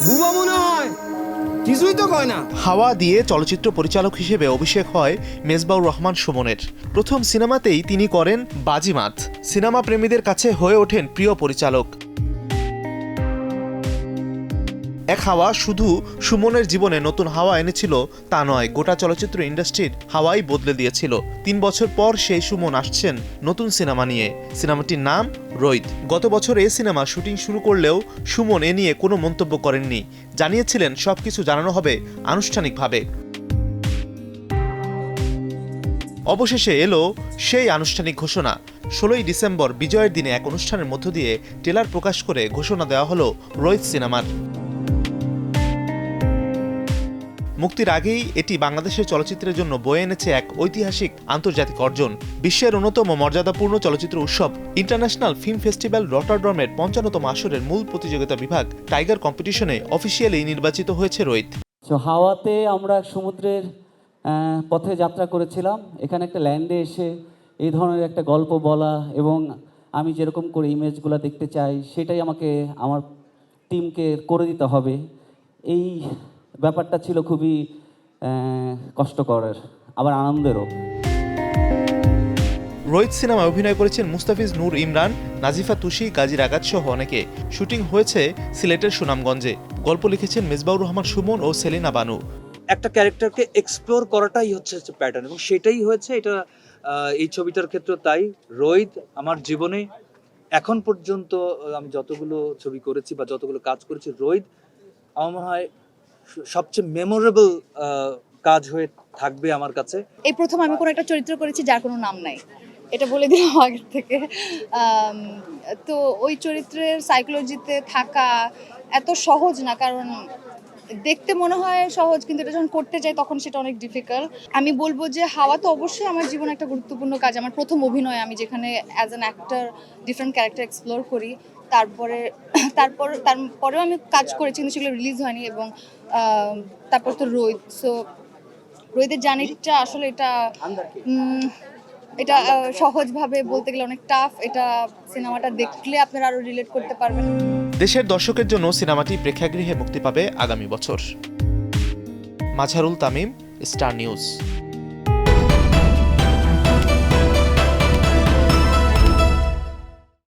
বুবা মনে হয়, কিছুই তো কয় না। হাওয়া দিয়ে চলচ্চিত্র পরিচালক হিসেবে অভিষেক হয় মেজবাউর রহমান সুমনের। প্রথম সিনেমাতেই তিনি করেন বাজিমাত। সিনেমা প্রেমীদের কাছে হয়ে ওঠেন প্রিয় পরিচালক। এক হাওয়া শুধু সুমনের জীবনে নতুন হাওয়া এনেছিল তা নয়, গোটা চলচ্চিত্র ইন্ডাস্ট্রির হাওয়াই বদলে দিয়েছিল। 3 বছর পর সেই সুমন আসছেন নতুন সিনেমা নিয়ে। সিনেমাটির নাম রোহিত। গত বছর এই সিনেমা শুটিং শুরু করলেও সুমন এ নিয়ে কোনো মন্তব্য করেননি। জানিয়েছিলেন সবকিছু জানানো হবে আনুষ্ঠানিকভাবে। অবশেষে এলো সেই আনুষ্ঠানিক ঘোষণা। 16ই ডিসেম্বর বিজয়ের দিনে এক অনুষ্ঠানের মধ্য দিয়ে ট্রেলার প্রকাশ করে ঘোষণা দেওয়া হলো রোহিত সিনেমার। মুক্তির আগেই এটি বাংলাদেশের চলচ্চিত্রের জন্য বয়ে এনেছে এক ঐতিহাসিক আন্তর্জাতিক অর্জন। বিশ্বের অন্যতম মর্যাদাপূর্ণ চলচ্চিত্র উৎসব ইন্টারন্যাশনাল ফিল্ম ফেস্টিভ্যাল রটারডামের 55তম আসরের মূল প্রতিযোগিতা বিভাগ টাইগার কম্পিটিশনে অফিসিয়ালি নির্বাচিত হয়েছে রোহিত। হাওয়াতে আমরা সমুদ্রের পথে যাত্রা করেছিলাম। এখানে একটা ল্যান্ডে এসে এই ধরনের একটা গল্প বলা এবং আমি যেরকম করে ইমেজগুলো দেখতে চাই সেটাই আমাকে আমার টিমকে করে দিতে হবে। এই ব্যাপারটা ছিল খুবই কষ্টকরের, আবার আনন্দেরও। রোহিত সিনেমায় অভিনয় করেছেন মুস্তাফিজ নূর ইমরান, নাজিফা তুষি, গাজী রাগাত সহ অনেকে। শুটিং হয়েছে সিলেটের সুনামগঞ্জে। গল্প লিখেছেন মেজবাউর রহমান সুমন ও সেলিনা বানু। একটা ক্যারেক্টারকে এক্সপ্লোর করাটাই হচ্ছে প্যাটার্ন, এবং সেটাই হয়েছে এটা এই ছবিটার ক্ষেত্রে তাই। রোহিত আমার জীবনে এখন পর্যন্ত আমি যতগুলো ছবি করেছি বা যতগুলো কাজ করেছি, রোহিত আমার মনে হয় সবচেয়ে মেমোরেবল কাজ হয়ে থাকবে আমার কাছে। এই প্রথম আমি কোনো একটা চরিত্র করেছি যার কোনো নাম নাই, এটা বলে দিলাম আগের থেকে। তো ওই চরিত্রের সাইকোলজিতে থাকা এত সহজ না, কারণ দেখতে মনে হয় সহজ কিন্তু এটা যখন করতে যাই তখন সেটা অনেক ডিফিকাল্ট। আমি বলবো যে হাওয়া তো অবশ্যই আমার জীবনে একটা গুরুত্বপূর্ণ কাজ, আমার প্রথম অভিনয়, আমি যেখানে as an actor different character explore করি। তারপরেও আমি কাজ করেছি কিন্তু সেগুলো রিলিজ হয়নি। এবং তারপর তো রোহিত, সো রোহিতের জার্নিটা আসলে এটা সহজভাবে বলতে গেলে অনেক টাফ। এটা সিনেমাটা দেখলে আপনারা আরো রিলেট করতে পারবেন। দেশের দর্শকের জন্য সিনেমাটি প্রেক্ষাগৃহে মুক্তি পাবে আগামী বছর। Mazharul Tamim, star news.